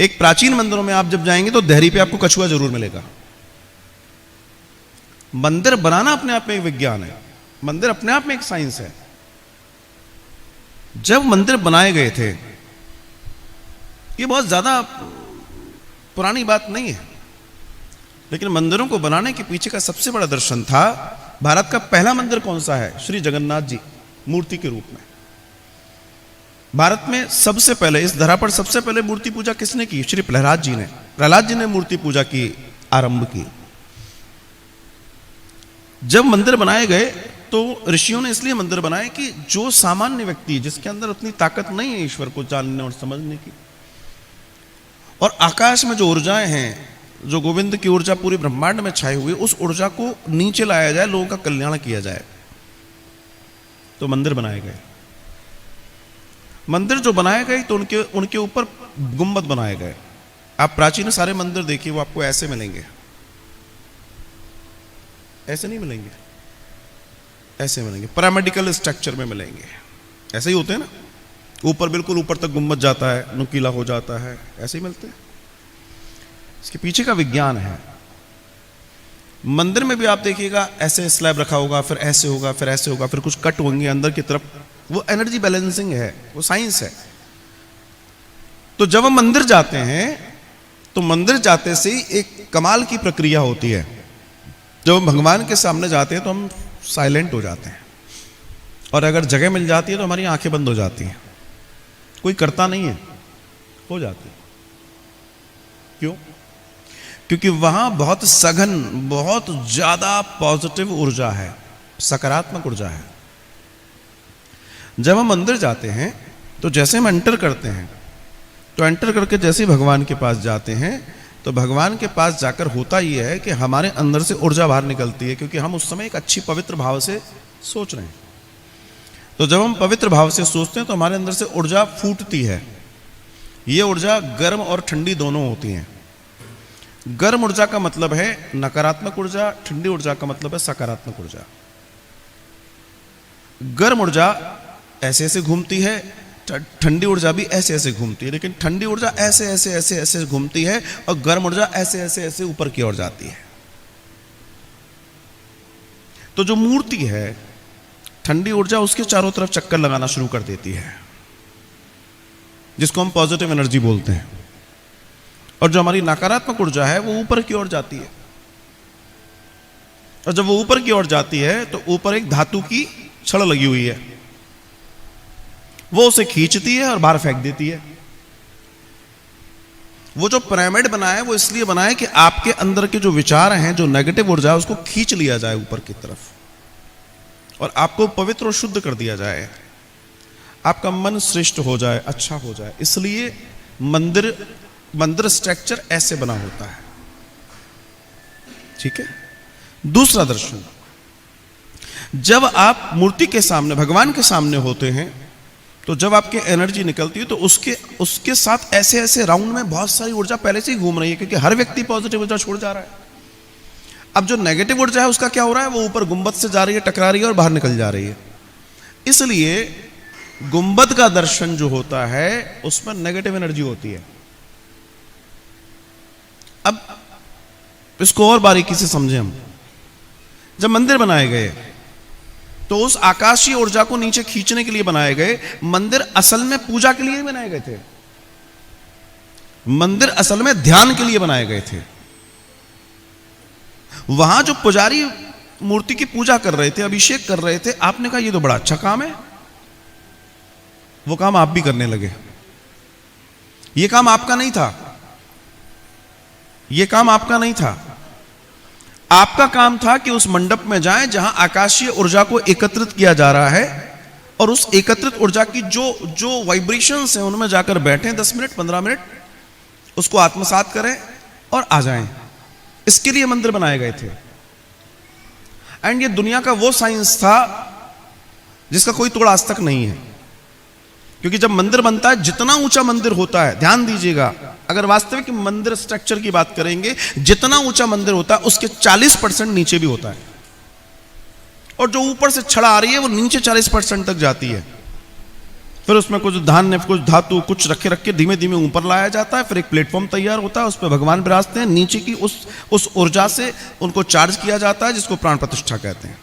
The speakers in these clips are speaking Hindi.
एक प्राचीन मंदिरों में आप जब जाएंगे तो देहरी पे आपको कछुआ जरूर मिलेगा। मंदिर बनाना अपने आप में एक विज्ञान है, मंदिर अपने आप में एक साइंस है। जब मंदिर बनाए गए थे, ये बहुत ज्यादा पुरानी बात नहीं है, लेकिन मंदिरों को बनाने के पीछे का सबसे बड़ा दर्शन था। भारत का पहला मंदिर कौन सा है? श्री जगन्नाथ जी मूर्ति के रूप में। भारत में सबसे पहले, इस धरा पर सबसे पहले मूर्ति पूजा किसने की? श्री प्रहलाद जी ने। प्रहलाद जी ने मूर्ति पूजा की आरंभ की। जब मंदिर बनाए गए तो ऋषियों ने इसलिए मंदिर बनाए कि जो सामान्य व्यक्ति, जिसके अंदर उतनी ताकत नहीं है ईश्वर को जानने और समझने की, और आकाश में जो ऊर्जाएं हैं, जो गोविंद की ऊर्जा पूरी ब्रह्मांड में छाई हुई, उस ऊर्जा को नीचे लाया जाए, लोगों का कल्याण किया जाए, तो मंदिर बनाए गए। मंदिर जो बनाए गए तो उनके ऊपर गुंबद बनाए गए। आप प्राचीन सारे मंदिर देखिए, वो आपको ऐसे मिलेंगे, ऐसे नहीं मिलेंगे, ऐसे मिलेंगे, पिरामिडिकल स्ट्रक्चर में मिलेंगे। ऐसे ही होते हैं ना, ऊपर बिल्कुल ऊपर तक गुंबद जाता है, नुकीला हो जाता है, ऐसे ही मिलते हैं। इसके पीछे का विज्ञान है। मंदिर में भी आप देखिएगा, ऐसे स्लैब रखा होगा, फिर ऐसे होगा, फिर ऐसे होगा, फिर कुछ कट होंगे अंदर की तरफ, वो एनर्जी बैलेंसिंग है, वो साइंस है। तो जब हम मंदिर जाते हैं तो मंदिर जाते से ही एक कमाल की प्रक्रिया होती है। जब हम भगवान के सामने जाते हैं तो हम साइलेंट हो जाते हैं, और अगर जगह मिल जाती है तो हमारी आंखें बंद हो जाती हैं, कोई करता नहीं है, हो जाती है। क्यों? क्योंकि वहां बहुत सघन, बहुत ज्यादा पॉजिटिव ऊर्जा है, सकारात्मक ऊर्जा है। जब हम मंदिर जाते हैं तो जैसे हम एंटर करते हैं, तो एंटर करके जैसे भगवान के पास जाते हैं, तो भगवान के पास जाकर होता यह है कि हमारे अंदर से ऊर्जा बाहर निकलती है, क्योंकि हम उस समय एक अच्छी पवित्र भाव से सोच रहे हैं। तो जब हम पवित्र भाव से सोचते हैं तो हमारे अंदर से ऊर्जा फूटती है। ये ऊर्जा गर्म और ठंडी दोनों होती हैं। गर्म ऊर्जा का मतलब है नकारात्मक ऊर्जा, ठंडी ऊर्जा का मतलब है सकारात्मक ऊर्जा। गर्म ऊर्जा ऐसे ऐसे घूमती है, ठंडी ऊर्जा भी ऐसे ऐसे घूमती है, लेकिन ठंडी ऊर्जा ऐसे ऐसे ऐसे ऐसे घूमती है और गर्म ऊर्जा ऐसे ऐसे ऐसे ऊपर की ओर जाती है। तो जो मूर्ति है, ठंडी ऊर्जा उसके चारों तरफ चक्कर लगाना शुरू कर देती है, जिसको हम पॉजिटिव एनर्जी बोलते हैं, और जो हमारी नकारात्मक ऊर्जा है वो ऊपर की ओर जाती है। और जब वो ऊपर की ओर जाती है तो ऊपर एक धातु की छड़ लगी हुई है, वो उसे खींचती है और बाहर फेंक देती है। वो जो पिरामिड बना है वो इसलिए बना है कि आपके अंदर के जो विचार हैं, जो नेगेटिव ऊर्जा है, उसको खींच लिया जाए ऊपर की तरफ और आपको पवित्र और शुद्ध कर दिया जाए, आपका मन श्रेष्ठ हो जाए, अच्छा हो जाए। इसलिए मंदिर स्ट्रक्चर ऐसे बना होता है। ठीक है। दूसरा दर्शन, जब आप मूर्ति के सामने, भगवान के सामने होते हैं, तो जब आपकी एनर्जी निकलती है तो उसके साथ ऐसे ऐसे राउंड में बहुत सारी ऊर्जा पहले से ही घूम रही है, क्योंकि हर व्यक्ति पॉजिटिव ऊर्जा छोड़ जा रहा है। अब जो नेगेटिव ऊर्जा है उसका क्या हो रहा है? वो ऊपर गुंबद से जा रही है, टकरा रही है और बाहर निकल जा रही है। इसलिए गुंबद का दर्शन जो होता है उसमें नेगेटिव एनर्जी होती है। अब इसको और बारीकी से समझें हम। जब मंदिर बनाए गए तो उस आकाशीय ऊर्जा को नीचे खींचने के लिए बनाए गए। मंदिर असल में पूजा के लिए बनाए गए थे, मंदिर असल में ध्यान के लिए बनाए गए थे। वहां जो पुजारी मूर्ति की पूजा कर रहे थे, अभिषेक कर रहे थे, आपने कहा ये तो बड़ा अच्छा काम है, वो काम आप भी करने लगे। ये काम आपका नहीं था, ये काम आपका नहीं था। आपका काम था कि उस मंडप में जाएं जहां आकाशीय ऊर्जा को एकत्रित किया जा रहा है, और उस एकत्रित ऊर्जा की जो वाइब्रेशंस हैं उनमें जाकर बैठें 10 मिनट 15 मिनट, उसको आत्मसात करें और आ जाएं। इसके लिए मंदिर बनाए गए थे। एंड ये दुनिया का वो साइंस था जिसका कोई तोड़ आज तक नहीं है। क्योंकि जब मंदिर बनता है, जितना ऊंचा मंदिर होता है, ध्यान दीजिएगा, अगर वास्तविक मंदिर स्ट्रक्चर की बात करेंगे, जितना ऊंचा मंदिर होता है उसके 40% नीचे भी होता है, और जो ऊपर से छड़ आ रही है वो नीचे 40% तक जाती है। फिर उसमें कुछ धान्य, कुछ धातु, कुछ रख के धीमे धीमे ऊपर लाया जाता है। फिर एक प्लेटफॉर्म तैयार होता है, उस पर भगवान विराजते हैं। नीचे की उस ऊर्जा से उनको चार्ज किया जाता है, जिसको प्राण प्रतिष्ठा कहते हैं।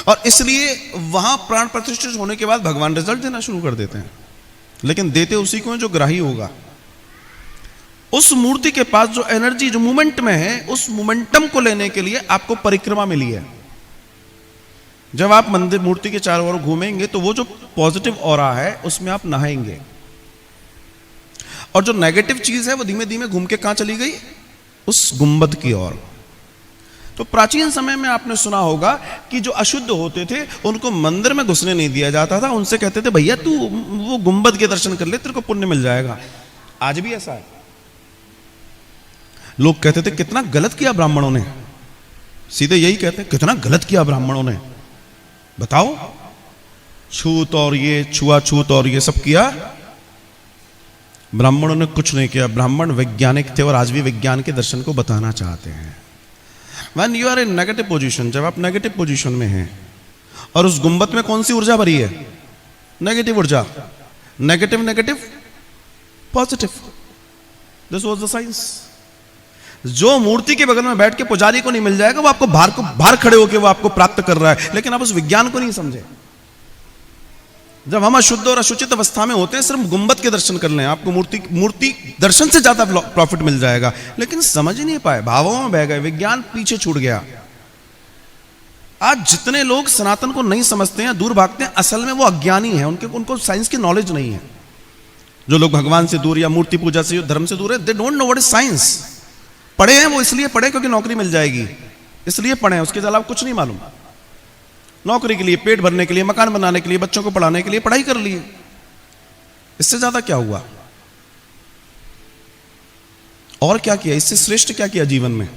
और इसलिए वहां प्राण प्रतिष्ठित होने के बाद भगवान रिजल्ट देना शुरू कर देते हैं, लेकिन देते उसी को है जो ग्राही होगा। उस मूर्ति के पास जो एनर्जी, जो मूवमेंट में है, उस मोमेंटम को लेने के लिए आपको परिक्रमा मिली है। जब आप मंदिर मूर्ति के चारों ओर घूमेंगे तो वो जो पॉजिटिव ऑरा है उसमें आप नहाएंगे, और जो नेगेटिव चीज है वो धीमे धीमे घूम के कहां चली गई? उस गुंबद की ओर। तो प्राचीन समय में आपने सुना होगा कि जो अशुद्ध होते थे उनको मंदिर में घुसने नहीं दिया जाता था। उनसे कहते थे भैया तू वो गुंबद के दर्शन कर ले, तेरे को पुण्य मिल जाएगा। आज भी ऐसा है। लोग कहते थे कितना गलत किया ब्राह्मणों ने, सीधे यही कहते हैं कितना गलत किया ब्राह्मणों ने, बताओ छूत और ये छुआछूत और ये सब किया। ब्राह्मणों ने कुछ नहीं किया। ब्राह्मण वैज्ञानिक थे और आज भी विज्ञान के दर्शन को बताना चाहते हैं। When you are in negative position, जब आप नेगेटिव पोजीशन में हैं, और उस गुंबद में कौन सी ऊर्जा भरी है? नेगेटिव ऊर्जा। Negative negative positive. This was the science. जो मूर्ति के बगल में बैठ के पुजारी को नहीं मिल जाएगा, वो आपको बाहर खड़े होकर वो आपको प्राप्त कर रहा है, लेकिन आप उस विज्ञान को नहीं समझे। जब हम अशुद्ध और अशुचित अवस्था में होते हैं, सिर्फ गुंबद के दर्शन कर लें, आपको मूर्ति दर्शन से ज्यादा प्रॉफिट मिल जाएगा, लेकिन समझ ही नहीं पाए, भावों में बह गए, विज्ञान पीछे छूट गया। आज जितने लोग सनातन को नहीं समझते हैं, दूर भागते हैं, असल में वो अज्ञानी है। उनको साइंस की नॉलेज नहीं है। जो लोग भगवान से दूर या मूर्ति पूजा से, धर्म से दूर है, they don't know what is science. पढ़े हैं वो इसलिए पढ़े क्योंकि नौकरी मिल जाएगी, इसलिए पढ़े हैं, उसके अलावा कुछ नहीं मालूम। नौकरी के लिए, पेट भरने के लिए, मकान बनाने के लिए, बच्चों को पढ़ाने के लिए पढ़ाई कर लिए, इससे ज्यादा क्या हुआ? और क्या किया? इससे श्रेष्ठ क्या किया जीवन में?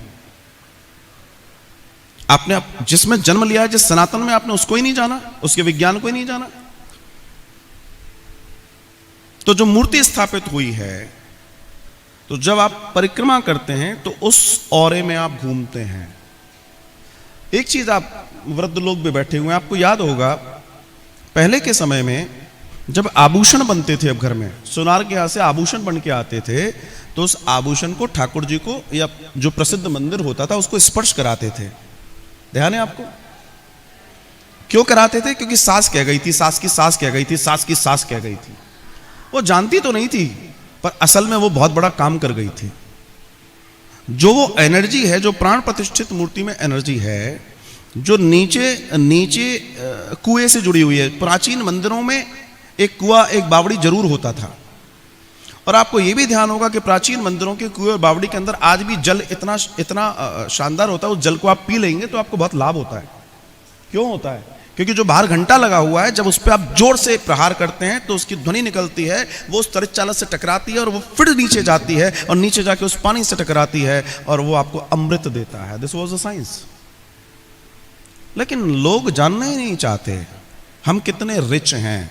आपने जिसमें जन्म लिया है, जिस सनातन में, आपने उसको ही नहीं जाना, उसके विज्ञान को ही नहीं जाना। तो जो मूर्ति स्थापित हुई है, तो जब आप परिक्रमा करते हैं तो उस औरे में आप घूमते हैं। एक चीज, आप वृद्ध लोग भी बैठे हुए हैं, आपको याद होगा पहले के समय में जब आभूषण बनते थे, अब घर में सोनार के यहां से आभूषण बन के आते थे, तो उस आभूषण को ठाकुर जी को या जो प्रसिद्ध मंदिर होता था उसको स्पर्श कराते थे। ध्यान है आपको? क्यों कराते थे? क्योंकि सास कह गई थी, सास की सास कह गई थी, सास की सास कह गई थी। वो जानती तो नहीं थी, पर असल में वो बहुत बड़ा काम कर गई थी। जो वो एनर्जी है, जो प्राण प्रतिष्ठित मूर्ति में एनर्जी है, जो नीचे कुएं से जुड़ी हुई है। प्राचीन मंदिरों में एक कुआं, एक बावड़ी जरूर होता था। और आपको यह भी ध्यान होगा कि प्राचीन मंदिरों के कुएं और बावड़ी के अंदर आज भी जल इतना शानदार होता है, उस जल को आप पी लेंगे तो आपको बहुत लाभ होता है। क्यों होता है? क्योंकि जो बाहर घंटा लगा हुआ है, जब उस पर आप जोर से प्रहार करते हैं तो उसकी ध्वनि निकलती है, वो उस तरित चालक से टकराती है और वो फिर नीचे जाती है, और नीचे जाके उस पानी से टकराती है और वो आपको अमृत देता है। This was the science. लेकिन लोग जानना ही नहीं चाहते हम कितने रिच हैं,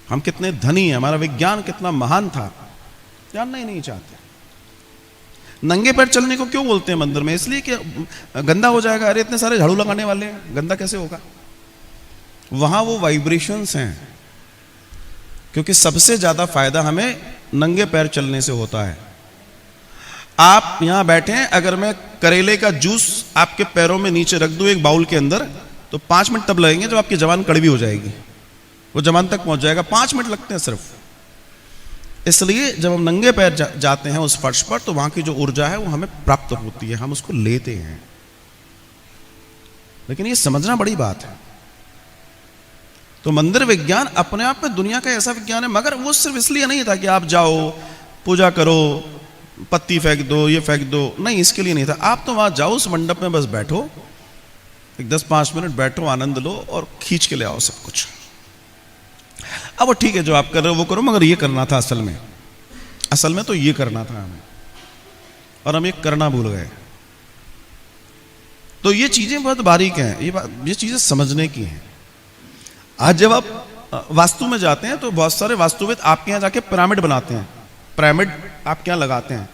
हम कितने धनी हैं, हमारा विज्ञान कितना महान था, जानना ही नहीं चाहते। नंगे पैर चलने को क्यों बोलते हैं मंदिर में? इसलिए कि गंदा हो जाएगा। अरे इतने सारे झाड़ू लगाने वाले हैं, गंदा कैसे होगा? वहां वो वाइब्रेशंस हैं, क्योंकि सबसे ज्यादा फायदा हमें नंगे पैर चलने से होता है। आप यहां बैठे हैं, अगर मैं करेले का जूस आपके पैरों में नीचे रख दूं एक बाउल के अंदर, तो 5 मिनट तब लगेंगे जब आपकी जबान कड़वी हो जाएगी, वो जबान तक पहुंच जाएगा। 5 मिनट लगते हैं सिर्फ। इसलिए जब हम नंगे पैर जाते हैं उस फर्श पर, तो वहां की जो ऊर्जा है वो हमें प्राप्त होती है, हम उसको लेते हैं। लेकिन ये समझना बड़ी बात है। तो मंदिर विज्ञान अपने आप में दुनिया का ऐसा विज्ञान है, मगर वो सिर्फ इसलिए नहीं था कि आप जाओ, पूजा करो, पत्ती फेंक दो, ये फेंक दो, नहीं, इसके लिए नहीं था। आप तो वहां जाओ, उस मंडप में बस बैठो, एक 10-5 मिनट बैठो, आनंद लो और खींच के ले आओ सब कुछ। अब वो ठीक है, जो आप कर रहे हो वो करो, मगर ये करना था असल में तो ये करना था हमें, और हम ये करना भूल गए। तो ये चीजें बहुत बारीक हैं, ये चीजें समझने की हैं। आज जब आप वास्तु में जाते हैं तो बहुत सारे वास्तुविद आपके यहां जाके पिरामिड बनाते हैं। पिरामिड आपके यहां लगाते हैं,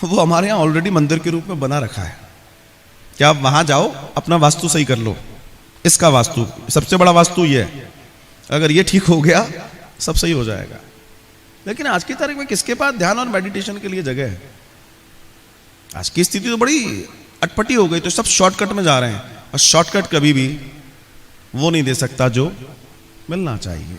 वो हमारे यहां ऑलरेडी मंदिर के रूप में बना रखा है। क्या आप वहां जाओ, अपना वास्तु सही कर लो, इसका वास्तु सबसे बड़ा वास्तु ये है, अगर ये ठीक हो गया सब सही हो जाएगा। लेकिन आज की तारीख में किसके पास ध्यान और मेडिटेशन के लिए जगह है? आज की स्थिति तो बड़ी अटपटी हो गई, तो सब शॉर्टकट में जा रहे हैं, और शॉर्टकट कभी भी वो नहीं दे सकता जो मिलना चाहिए।